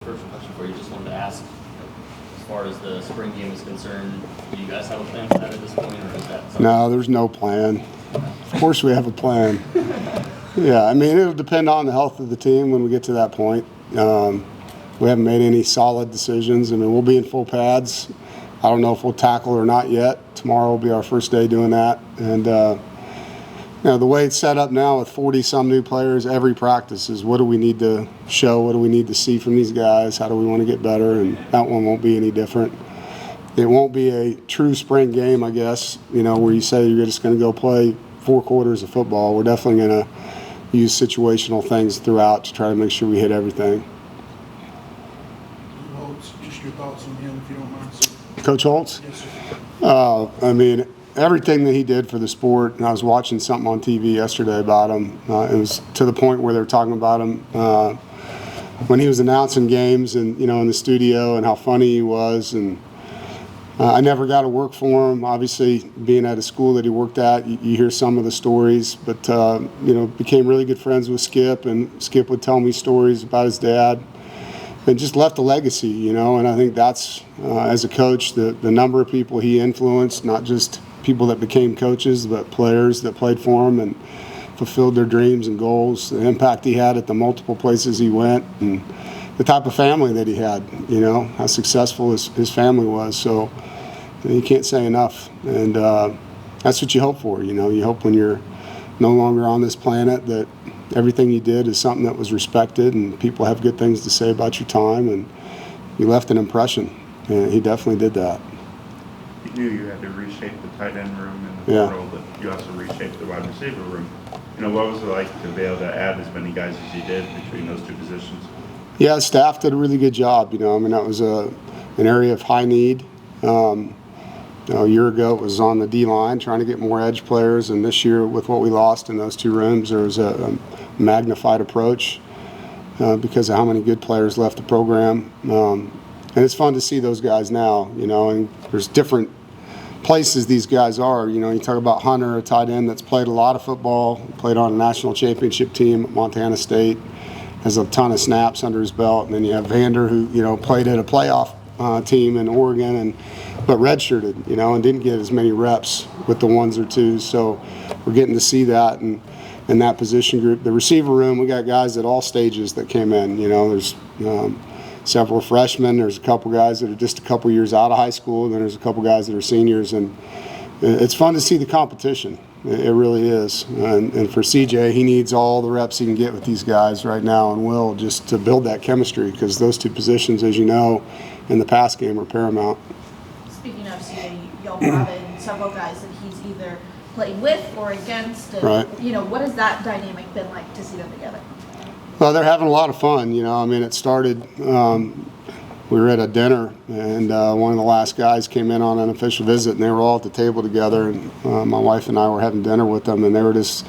first question for you. Just wanted to ask, as far as the spring game is concerned, do you guys have a plan for that at this point, or is that something? No, there's no plan. Of course we have a plan. Yeah, I mean, it'll depend on the health of the team when we get to that point. We haven't made any solid decisions. I mean, we'll be in full pads. I don't know if we'll tackle or not yet. Tomorrow will be our first day doing that. And, the way it's set up now with 40-some new players, every practice is what do we need to show, what do we need to see from these guys, how do we want to get better, and that one won't be any different. It won't be a true spring game, I guess, where you say you're just going to go play 4 quarters of football. We're definitely going to use situational things throughout to try to make sure we hit everything. Holtz, just your thoughts on him, if you don't mind, sir. Coach Holtz? Yes, sir. I mean, everything that he did for the sport, and I was watching something on TV yesterday about him. It was to the point where they were talking about him when he was announcing games and, in the studio, and how funny he was. And I never got to work for him. Obviously, being at a school that he worked at, you hear some of the stories. But, became really good friends with Skip, and Skip would tell me stories about his dad. And just left a legacy, and I think that's, as a coach, the number of people he influenced, not just people that became coaches, but players that played for him and fulfilled their dreams and goals, the impact he had at the multiple places he went, and the type of family that he had, how successful his family was. So you can't say enough. And that's what you hope for, You hope when you're no longer on this planet that everything you did is something that was respected and people have good things to say about your time, and you left an impression. And he definitely did that. You knew you had to reshape the tight end room and the portal, but you also reshaped the wide receiver room. What was it like to be able to add as many guys as you did between those two positions? Yeah, the staff did a really good job. That was an area of high need. A year ago, it was on the D-line, trying to get more edge players, and this year, with what we lost in those 2 rooms, there was a magnified approach because of how many good players left the program. And it's fun to see those guys now, and there's different places these guys are. You talk about Hunter, a tight end that's played a lot of football, played on a national championship team at Montana State, has a ton of snaps under his belt. And then you have Vander, who, played at a playoff team in Oregon, but redshirted, and didn't get as many reps with the 1s or 2s. So we're getting to see that in that position group. The receiver room, we got guys at all stages that came in. There's several freshmen. There's a couple guys that are just a couple years out of high school, and then there's a couple guys that are seniors. And it's fun to see the competition. It really is. And for CJ, he needs all the reps he can get with these guys right now, and will, just to build that chemistry, because those 2 positions, as you know, in the pass game are paramount. Speaking of CJ, y'all brought in several guys that he's either played with or against. And, right. What has that dynamic been like to see them together? Well, they're having a lot of fun. It started, we were at a dinner, and one of the last guys came in on an official visit, and they were all at the table together, and my wife and I were having dinner with them, and they were just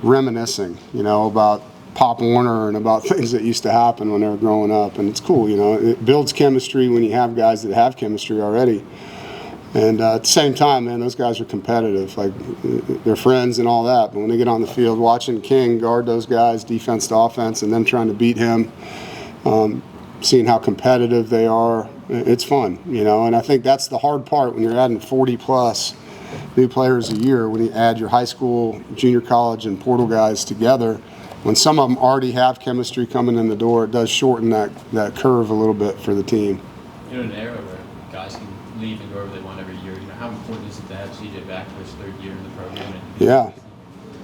reminiscing, about Pop Warner and about things that used to happen when they were growing up. And it's cool, it builds chemistry when you have guys that have chemistry already. And at the same time, man, those guys are competitive. Like, they're friends and all that. But when they get on the field, watching King guard those guys, defense to offense, and them trying to beat him, seeing how competitive they are, it's fun, And I think that's the hard part when you're adding 40-plus new players a year, when you add your high school, junior college, and portal guys together. When some of them already have chemistry coming in the door, it does shorten that curve a little bit for the team. In an era where guys can leave and go wherever they want every year, how important is it to have CJ back for his 3rd year in the program? Yeah.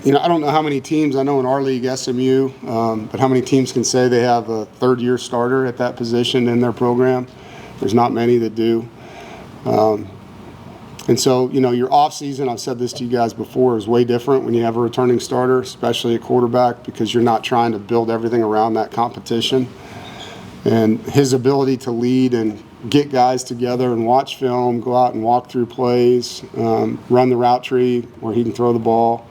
I don't know how many teams, I know in our league, SMU, but how many teams can say they have a 3rd-year starter at that position in their program? There's not many that do. And so, your off-season, I've said this to you guys before, is way different when you have a returning starter, especially at quarterback, because you're not trying to build everything around that competition. And his ability to lead and get guys together and watch film, go out and walk through plays, run the route tree where he can throw the ball.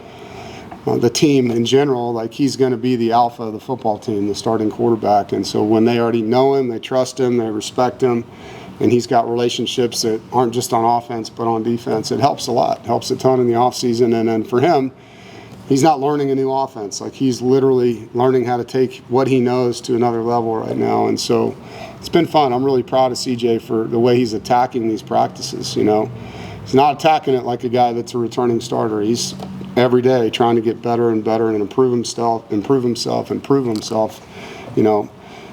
The team in general, he's going to be the alpha of the football team, the starting quarterback. And so when they already know him, they trust him, they respect him, and he's got relationships that aren't just on offense but on defense, it helps a lot. It helps a ton in the offseason. And then for him, he's not learning a new offense. Like, he's literally learning how to take what he knows to another level right now. And so it's been fun. I'm really proud of CJ for the way he's attacking these practices, you know. He's not attacking it like a guy that's a returning starter. He's every day trying to get better and better and improve himself, you know,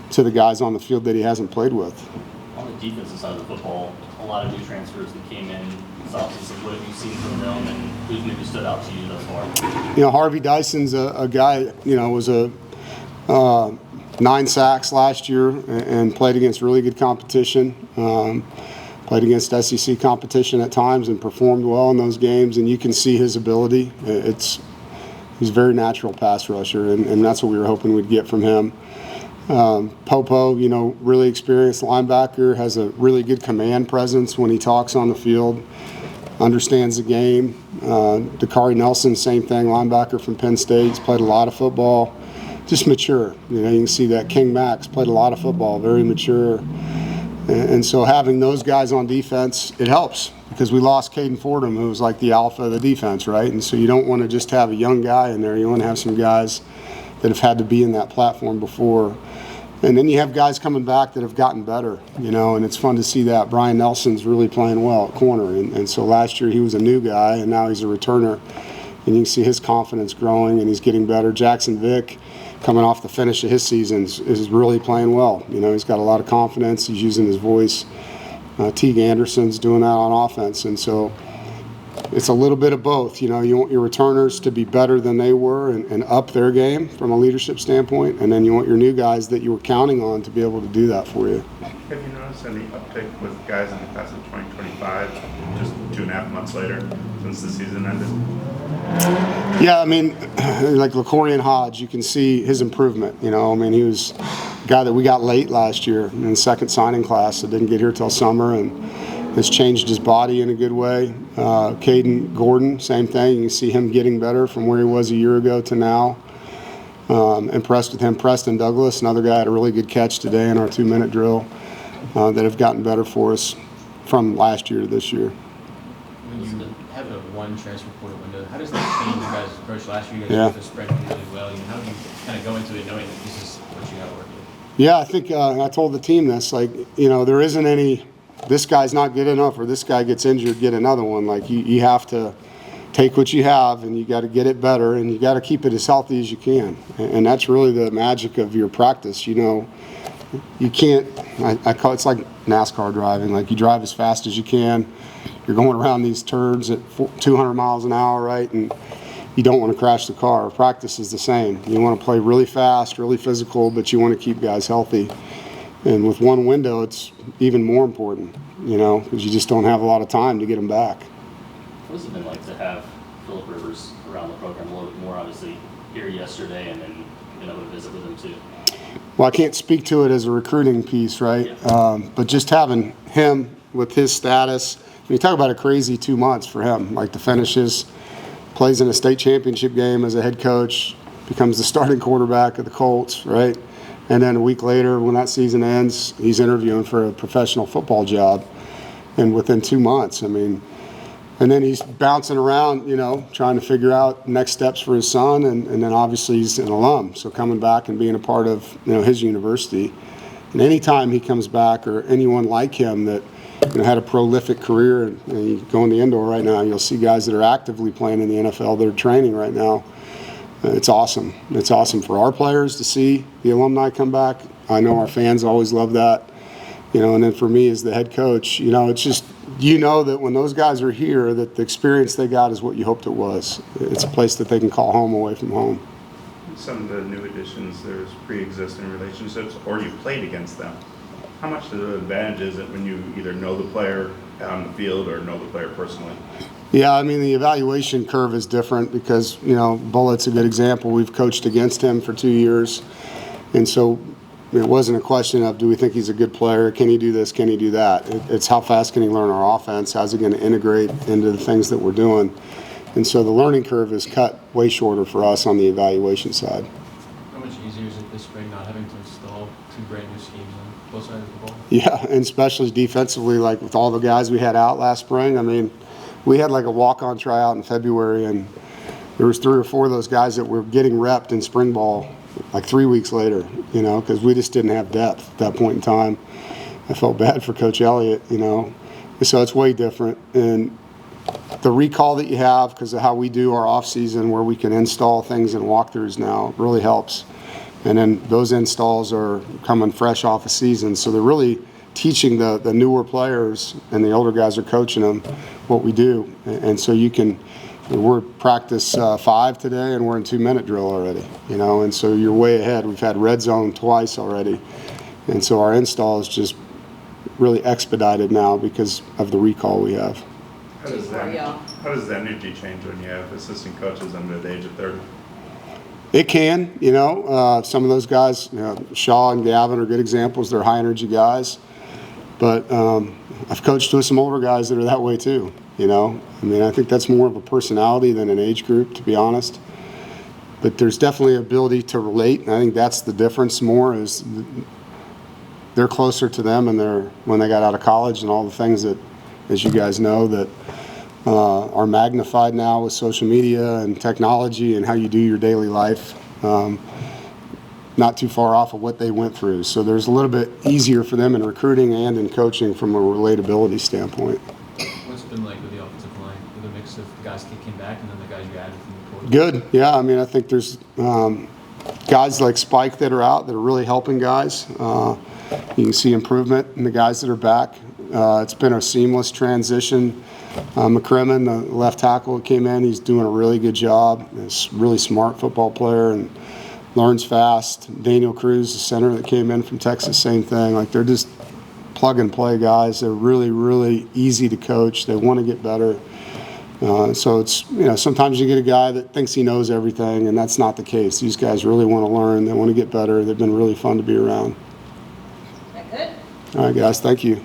to the guys on the field that he hasn't played with. On the defensive side of the football, a lot of new transfers that came in this offseason. What have you seen from them, and who's maybe stood out to you thus far? You know, Harvey Dyson's a guy, you know, was a 9 sacks last year and played against really good competition. Played against SEC competition at times and performed well in those games, and you can see his ability. He's a very natural pass rusher, and that's what we were hoping we'd get from him. Popo, you know, really experienced linebacker, has a really good command presence when he talks on the field, understands the game. Dakari Nelson, same thing, linebacker from Penn State. He's played a lot of football, just mature. You know, you can see that. King Max played a lot of football, very mature. And so having those guys on defense, it helps, because we lost Caden Fordham, who was like the alpha of the defense, right? And so you don't want to just have a young guy in there. You want to have some guys that have had to be in that platform before. And then you have guys coming back that have gotten better, you know, and it's fun to see that. Brian Nelson's really playing well at corner. And so last year he was a new guy, and now he's a returner. And you can see his confidence growing, and he's getting better. Jackson Vick, coming off the finish of his season, is really playing well. You know, he's got a lot of confidence. He's using his voice. Teague Anderson's doing that on offense. And so it's a little bit of both. You know, you want your returners to be better than they were and up their game from a leadership standpoint. And then you want your new guys that you were counting on to be able to do that for you. Have you noticed any uptick with guys in the class of 2025, just 2.5 months later since the season ended? Yeah, I mean, like LaCorian Hodge, you can see his improvement. You know, I mean, he was a guy that we got late last year in the second signing class that didn't get here till summer, and has changed his body in a good way. Caden Gordon, same thing. You can see him getting better from where he was a year ago to now. Impressed with him. Preston Douglas, another guy, had a really good catch today in our 2-minute drill, that have gotten better for us from last year to this year. When you have a one transfer portal window, how does that change your guys' approach? Last year you guys were spreading really well. You know, how do you kind of go into it knowing that this is what you got to work with? Yeah, I think I told the team this. Like, you know, there isn't any, this guy's not good enough or this guy gets injured, get another one. Like, you have to take what you have and you got to get it better, and you got to keep it as healthy as you can. And that's really the magic of your practice. You know, you can't, I call it's like NASCAR driving. Like, you drive as fast as you can. You're going around these turns at 200 miles an hour, right? And you don't want to crash the car. Practice is the same. You want to play really fast, really physical, but you want to keep guys healthy. And with one window, it's even more important, you know, because you just don't have a lot of time to get them back. What has it been like to have Phillip Rivers around the program a little bit more? Obviously, here yesterday, and then being able to visit with him too. Well, I can't speak to it as a recruiting piece, right? Yeah. But just having him with his status, you talk about a crazy 2 months for him, like to finish his, plays in a state championship game as a head coach, becomes the starting quarterback of the Holtz, right? And then a week later, when that season ends, he's interviewing for a professional football job. And within 2 months, I mean, and then he's bouncing around, you know, trying to figure out next steps for his son. And then obviously he's an alum, so coming back and being a part of, you know, his university. And anytime he comes back, or anyone like him that, you know, had a prolific career, and you go in the indoor right now, you'll see guys that are actively playing in the NFL that are training right now. It's awesome. It's awesome for our players to see the alumni come back. I know our fans always love that. You know, and then for me as the head coach, you know, it's just, you know that when those guys are here, that the experience they got is what you hoped it was. It's a place that they can call home away from home. Some of the new additions, there's pre-existing relationships, or you played against them. How much of an advantage is it when you either know the player on the field or know the player personally? Yeah, I mean, the evaluation curve is different because, you know, Bullett's a good example. We've coached against him for 2 years. And so it wasn't a question of, do we think he's a good player? Can he do this? Can he do that? It's how fast can he learn our offense? How's he going to integrate into the things that we're doing? And so the learning curve is cut way shorter for us on the evaluation side. How much easier is it this spring not having to install 2 brand new schemes on both sides of the ball? Yeah, and especially defensively, like with all the guys we had out last spring. I mean, we had like a walk-on tryout in February, and there was 3 or 4 of those guys that were getting repped in spring ball like 3 weeks later, because we just didn't have depth at that point in time. I felt bad for Coach Elliott, So it's way different. And the recall that you have, because of how we do our off season, where we can install things in walkthroughs now, really helps. And then those installs are coming fresh off a season, so they're really teaching the newer players, and the older guys are coaching them what we do. And so we're practice 5 today, and we're in 2-minute drill already, and so you're way ahead. We've had red zone twice already, and so our install is just really expedited now because of the recall we have. How does the energy change when you have assistant coaches under the age of 30? It can, some of those guys, Shaw and Gavin are good examples. They're high energy guys, but I've coached with some older guys that are that way too. I think that's more of a personality than an age group, to be honest. But there's definitely ability to relate, and I think that's the difference more, is they're closer to them and when they got out of college, and all the things that, as you guys know, that are magnified now with social media and technology and how you do your daily life. Not too far off of what they went through. So there's a little bit easier for them in recruiting and in coaching from a relatability standpoint. What's it been like with the offensive line, with a mix of guys that came back and then the guys you added from the portal? Good, yeah. I think there's guys like Spike that are out that are really helping guys. You can see improvement in the guys that are back. It's been a seamless transition. McCrimmon, the left tackle that came in, he's doing a really good job. He's a really smart football player and learns fast. Daniel Cruz, the center that came in from Texas, same thing. Like, they're just plug and play guys. They're really, really easy to coach. They want to get better. So it's, sometimes you get a guy that thinks he knows everything, and that's not the case. These guys really want to learn. They want to get better. They've been really fun to be around. That good? All right, guys. Thank you.